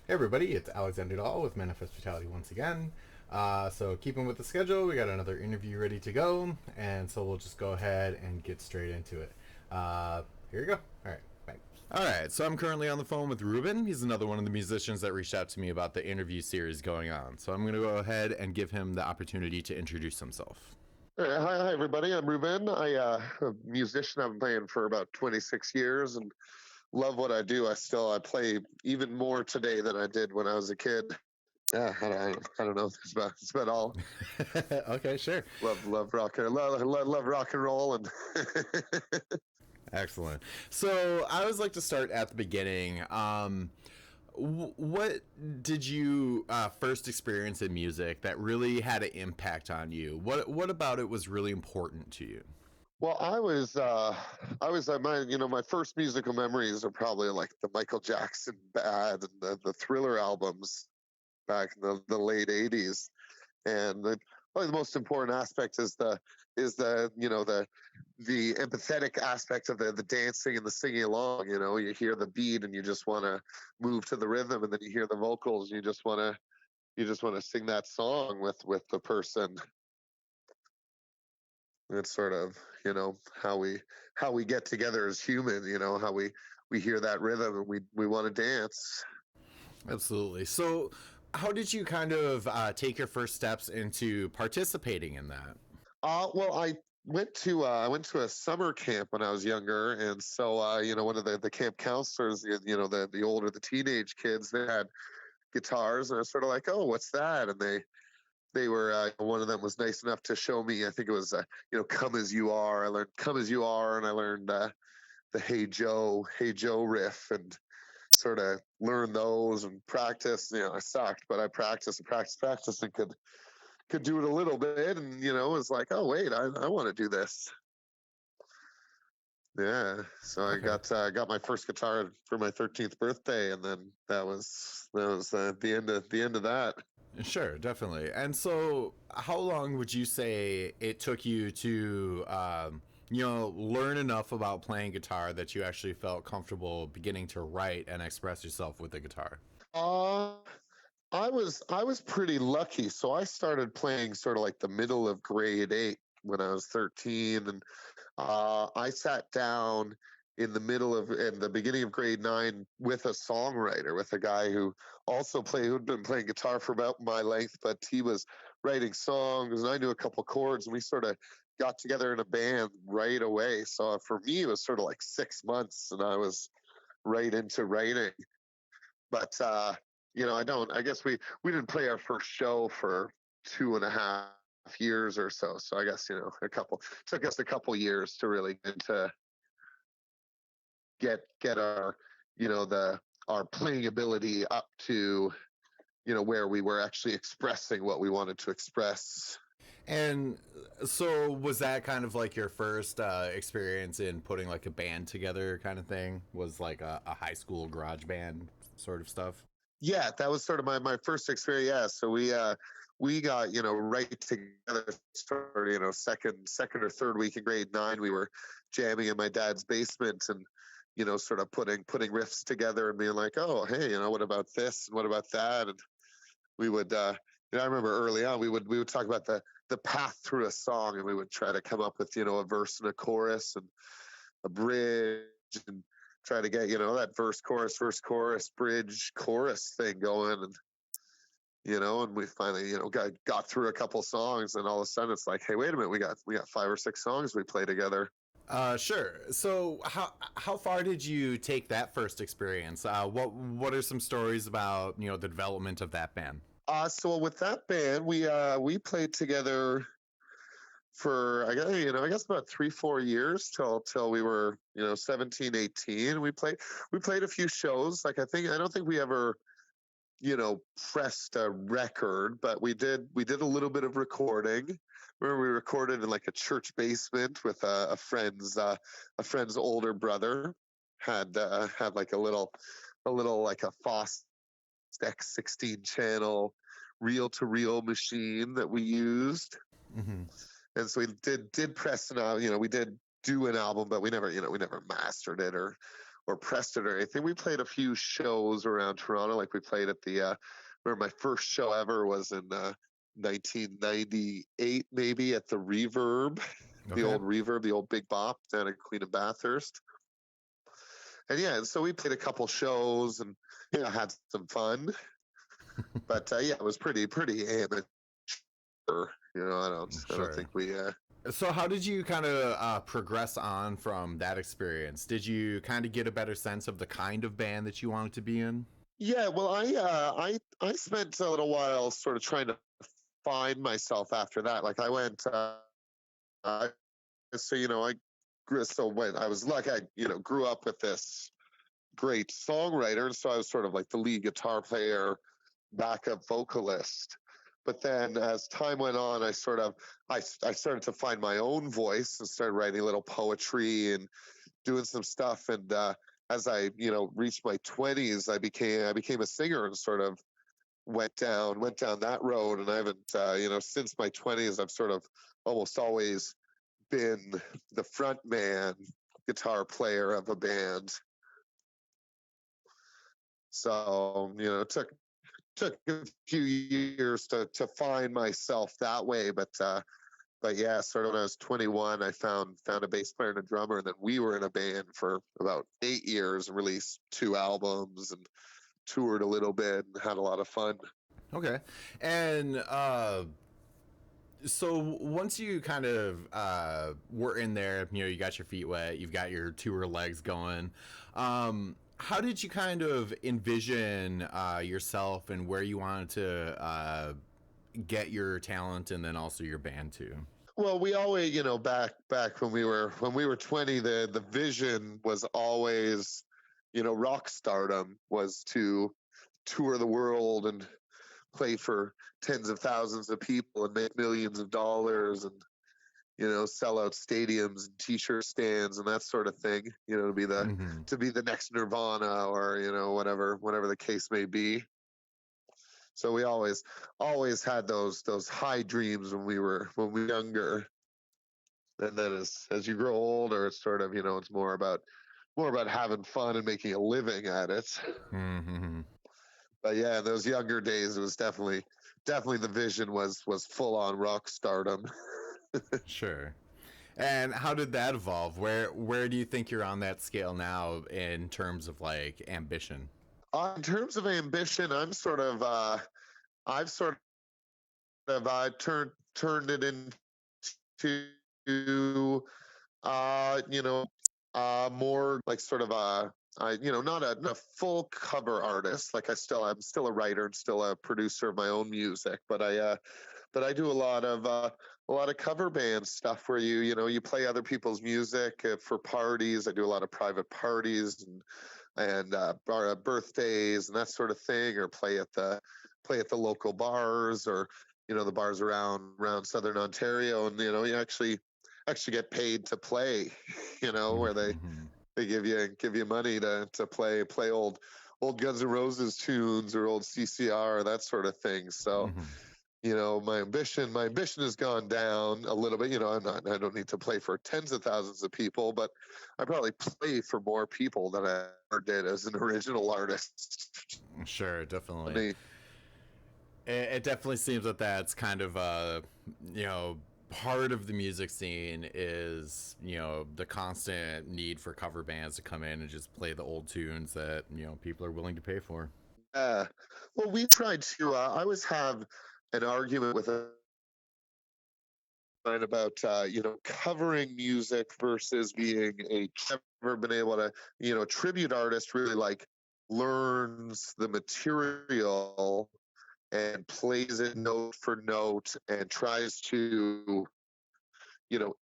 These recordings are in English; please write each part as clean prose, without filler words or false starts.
Hey everybody, it's Alexander Dahl with Manifest Fatality once again. So keeping with the schedule, we got another interview ready to go, and so we'll just go ahead and get straight into it. Here you go. All right, bye. All right, so I'm currently on the phone with Reuben. He's another one of the musicians that reached out to me about the interview series going on. So I'm going to go ahead and give him the opportunity to introduce himself. Hi, everybody. I'm Reuben. I'm a musician. I've been playing for about 26 years and love what I do. I play even more today than I did when I was a kid. Yeah, I don't know. It's about all. Okay, sure. Love rock and roll, and Excellent. So I always like to start at the beginning. What did you first experience in music that really had an impact on you? What about it was really important to you? well, my first musical memories are probably like the Michael Jackson Bad and the Thriller albums back in the late '80s. And probably the most important aspect is the empathetic aspect of the dancing and the singing along. You hear the beat and you just want to move to the rhythm, and then you hear the vocals and you just want to sing that song with the person. It's sort of how we get together as humans. How we hear that rhythm and we want to dance. Absolutely. So, how did you kind of take your first steps into participating in that? Well, I went to a summer camp when I was younger, and so one of the camp counselors, the older the teenage kids, they had guitars, and I was sort of like, oh, what's that? And they were one of them was nice enough to show me. I think it was "Come as You Are." I learned "Come as You Are," and I learned the Hey Joe" riff, and sort of learned those and practice. I sucked, but I practiced and practiced, and could do it a little bit, and was like, oh wait, I want to do this. Yeah, so I Okay. got my first guitar for my 13th birthday, and then that was the end of that. Sure, definitely. And so, how long would you say it took you to, learn enough about playing guitar that you actually felt comfortable beginning to write and express yourself with the guitar? Uh, I was pretty lucky. So I started playing sort of like the middle of grade 8 when I was 13, and I sat down in the beginning of grade 9 with a songwriter, with a guy who'd been playing guitar for about my length, but he was writing songs, and I knew a couple chords, and we sort of got together in a band right away. So for me, it was sort of like 6 months, and I was right into writing. But I guess we didn't play our first show for 2.5 years or so. So I guess a couple took us a couple years to really get to get our the our playing ability up to where we were actually expressing what we wanted to express. And so, was that kind of like your first experience in putting like a band together, kind of thing? Was like a high school garage band sort of stuff? Yeah, that was sort of my first experience. Yeah, so we got right together. Started second or third week in grade 9. We were jamming in my dad's basement, and sort of putting riffs together and being like, oh, hey, what about this and what about that? And we would I remember early on we would talk about the path through a song, and we would try to come up with a verse and a chorus and a bridge, and try to get that verse chorus bridge chorus thing going. And we finally got through a couple songs, and all of a sudden it's like, hey, wait a minute, we got 5 or 6 songs we play together. Sure. So, how far did you take that first experience? What are some stories about the development of that band? So with that band, we played together for I guess about 3 4 years till we were 17 18. We played a few shows. Like, I don't think we ever pressed a record, but we did a little bit of recording. Remember, we recorded in like a church basement with a friend's older brother. Had like a little like a Foss X16 channel reel to reel machine that we used. Hmm. And so we did press an album. We did do an album, but we never mastered it, or Preston or anything. We played a few shows around Toronto. Like we played at the remember my first show ever was in 1998, maybe at the Reverb, the Okay. old Reverb, the old Big Bop down in Queen of Bathurst. And yeah, and so we played a couple shows and had some fun. But yeah, it was pretty amateur. I don't Sure. think we. So how did you kind of progress on from that experience? Did you kind of get a better sense of the kind of band that you wanted to be in? Yeah, well, I spent a little while sort of trying to find myself after that. Like I went, I, so I grew. So when I was lucky, I grew up with this great songwriter, and so I was sort of like the lead guitar player, backup vocalist. But then as time went on, I started to find my own voice and started writing a little poetry and doing some stuff. And as I reached my 20s, I became a singer and sort of went down that road. And I haven't since my 20s, I've sort of almost always been the front man guitar player of a band. So took a few years to find myself that way, but yeah, sort of when I was 21, I found a bass player and a drummer, and then we were in a band for about 8 years and released 2 albums and toured a little bit and had a lot of fun. Okay. And so once you kind of were in there, you got your feet wet, you've got your tour legs going. How did you kind of envision yourself and where you wanted to get your talent and then also your band to? Well, we always, back when we were 20, the vision was always, rock stardom was to tour the world and play for tens of thousands of people and make millions of dollars and sell out stadiums and t-shirt stands and that sort of thing, Mm-hmm. to be the next Nirvana or whatever the case may be. So we always had those high dreams when we were younger. And then as you grow older, it's sort of it's more about having fun and making a living at it. Mm-hmm. But yeah, in those younger days, it was definitely the vision was full on rock stardom. Sure. And how did that evolve? Where do you think you're on that scale now in terms of like ambition? In terms of ambition, I've sort of turned it into more like sort of not a full cover artist. Like I'm still a writer and still a producer of my own music, but I do a lot of cover band stuff where you play other people's music for parties. I do a lot of private parties and birthdays and that sort of thing, or play at the local bars or the bars around Southern Ontario, and you actually get paid to play. Where Mm-hmm. they give you money to play old Guns N' Roses tunes or old CCR, that sort of thing. So Mm-hmm. my ambition has gone down a little bit. I don't need to play for tens of thousands of people, but I probably play for more people than I ever did as an original artist. Sure, I definitely. mean, It definitely seems that that's kind of you know part of the music scene is the constant need for cover bands to come in and just play the old tunes that people are willing to pay for. well, we tried to. I always have an argument with a friend about covering music versus being a. Never been able to. A tribute artist really like learns the material and plays it note for note and tries to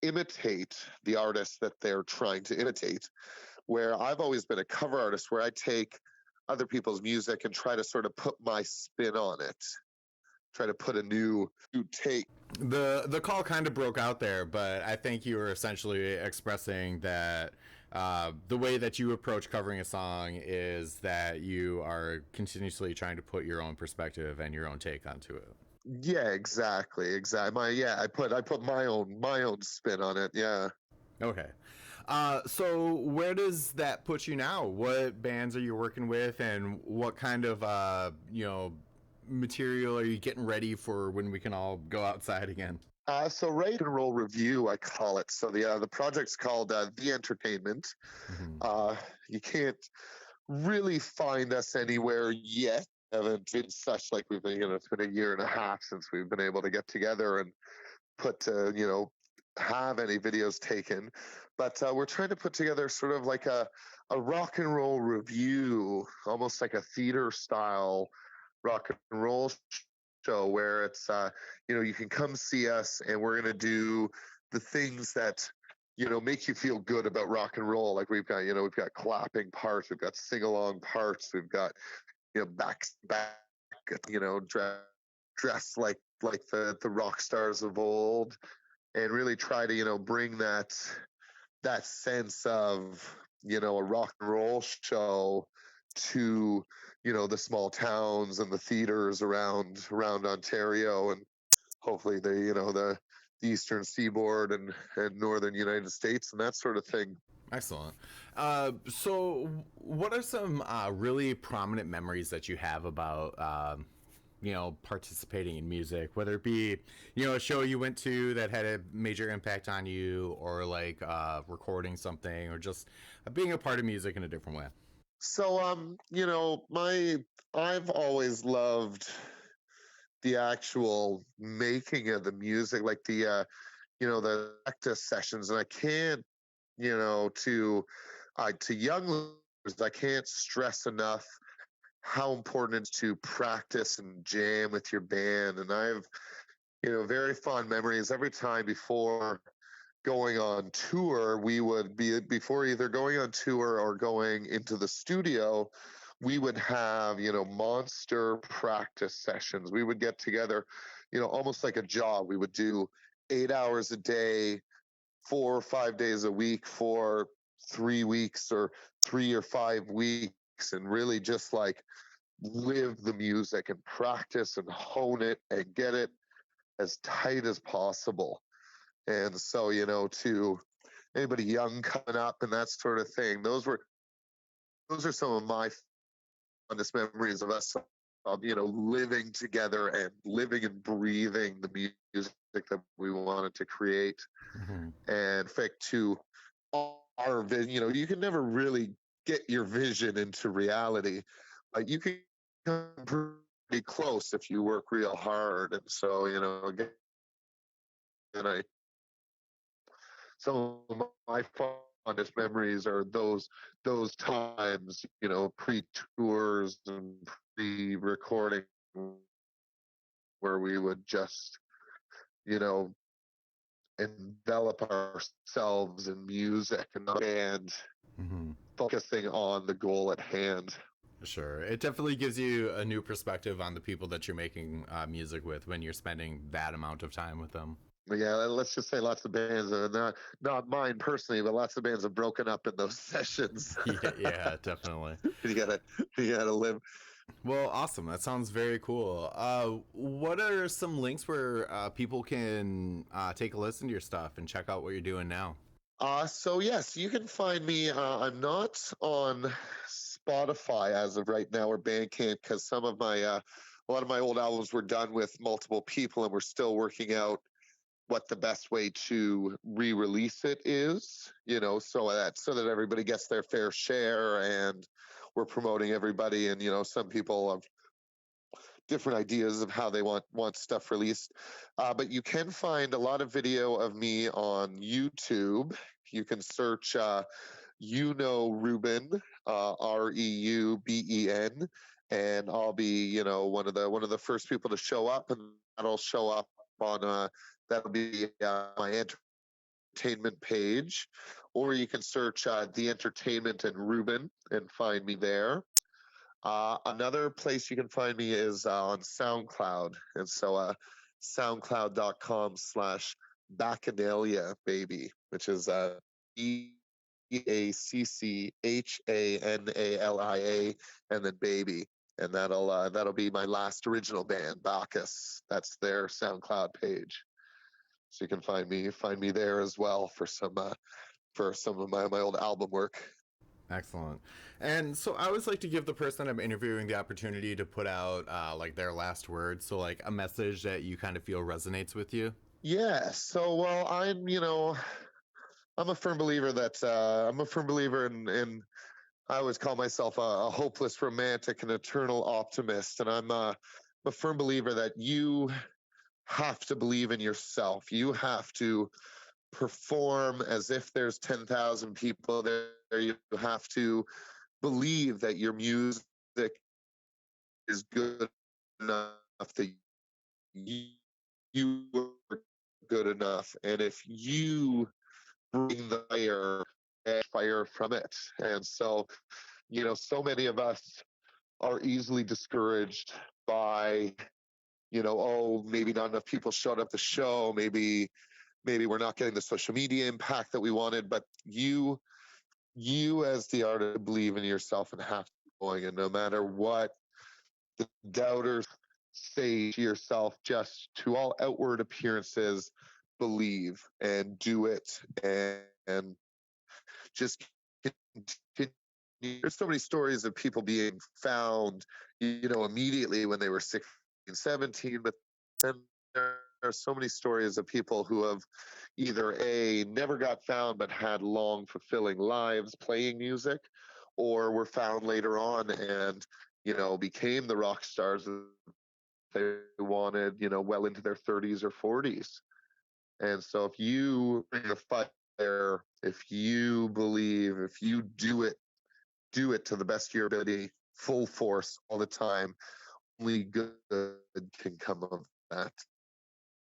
imitate the artist that they're trying to imitate. Where I've always been a cover artist where I take other people's music and try to sort of put my spin on it, try to put a new take. The call kind of broke out there, but I think you were essentially expressing that the way that you approach covering a song is that you are continuously trying to put your own perspective and your own take onto it. Yeah, exactly. I put my own spin on it. Yeah. Okay. So where does that put you now? What bands are you working with, and what kind of material are you getting ready for when we can all go outside again? So Rock and Roll Review, I call it. So the project's called The Entertainment. Hmm. Uh, you can't really find us anywhere yet. Haven't been such like we've been, it's been a year and a half since we've been able to get together and put, have any videos taken. But we're trying to put together sort of like a rock and roll review, almost like a theater style rock and roll show where it's, you can come see us and we're going to do the things that make you feel good about rock and roll. Like we've got clapping parts, we've got sing along parts, we've got back, dressed like the rock stars of old, and really try to bring that sense of a rock and roll show to the small towns and the theaters around Ontario, and hopefully the eastern seaboard and northern United States and that sort of thing. Excellent. So, what are some really prominent memories that you have about, participating in music? Whether it be, a show you went to that had a major impact on you, or like recording something, or just being a part of music in a different way. So my I've always loved the actual making of the music, like the practice sessions, and I can't, to young listeners, I can't stress enough how important it's to practice and jam with your band. And I've, very fond memories every time before going on tour. We would be, before either going on tour or going into the studio, we would have, monster practice sessions. We would get together, almost like a job. We would do 8 hours a day, 4 or 5 days a week for 3 weeks or 3 or 5 weeks, and really just like live the music and practice and hone it and get it as tight as possible. And so, to anybody young coming up and that sort of thing, those are some of my fondest memories of us, living together and living and breathing the music that we wanted to create. Mm-hmm. And in fact, to our vision, you can never really get your vision into reality, but you can come pretty close if you work real hard. And so, again, I some of my fondest memories are those times, pre-tours and pre-recording, where we would just, you know, envelop ourselves in music and Mm-hmm. focusing on the goal at hand. Sure. It definitely gives you a new perspective on the people that you're making music with when you're spending that amount of time with them. But yeah, let's just say lots of bands, not mine personally, but lots of bands have broken up in those sessions. Yeah, yeah, definitely. you gotta you gotta live. Well, awesome. That sounds very cool. What are some links where people can take a listen to your stuff and check out what you're doing now? So yes, you can find me. I'm not on Spotify as of right now or Bandcamp, because some of my a lot of my old albums were done with multiple people, and we're still working out what the best way to re-release it is. So that everybody gets their fair share, and we're promoting everybody. And some people have different ideas of how they want stuff released. But you can find a lot of video of me on YouTube. You can search Reuben, Reuben, and I'll be one of the first people to show up, and that'll show up on that'll be my entertainment page, or you can search the entertainment and Reuben and find me there. Another place you can find me is on SoundCloud. And so soundcloud.com/Bacchanalia Baby, which is Bacchannalia, and then baby. And that'll be my last original band, Bacchus. That's their SoundCloud page. So you can find me there as well for some for some of my old album work. Excellent. And so I always like to give the person I'm interviewing the opportunity to put out like their last words. So like a message that you kind of feel resonates with you. Yeah. So, well, I'm a firm believer that I'm a firm believer in I always call myself a hopeless romantic and eternal optimist. And I'm a firm believer that you have to believe in yourself. You have to perform as if there's 10,000 people there. You have to believe that your music is good enough, that you are good enough. And if you bring the fire from it. And so, so many of us are easily discouraged by, oh, maybe not enough people showed up the show. Maybe we're not getting the social media impact that we wanted. But you as the artist believe in yourself and have to keep going. And no matter what the doubters say to yourself, just to all outward appearances, believe and do it, and just continue. There's so many stories of people being found, immediately when they were 16, 17, but then there are so many stories of people who have either never got found but had long, fulfilling lives playing music, or were found later on and became the rock stars they wanted, well into their 30s or 40s. And so if you bring a fire, if you believe, if you do it to the best of your ability, full force all the time, only good can come of that.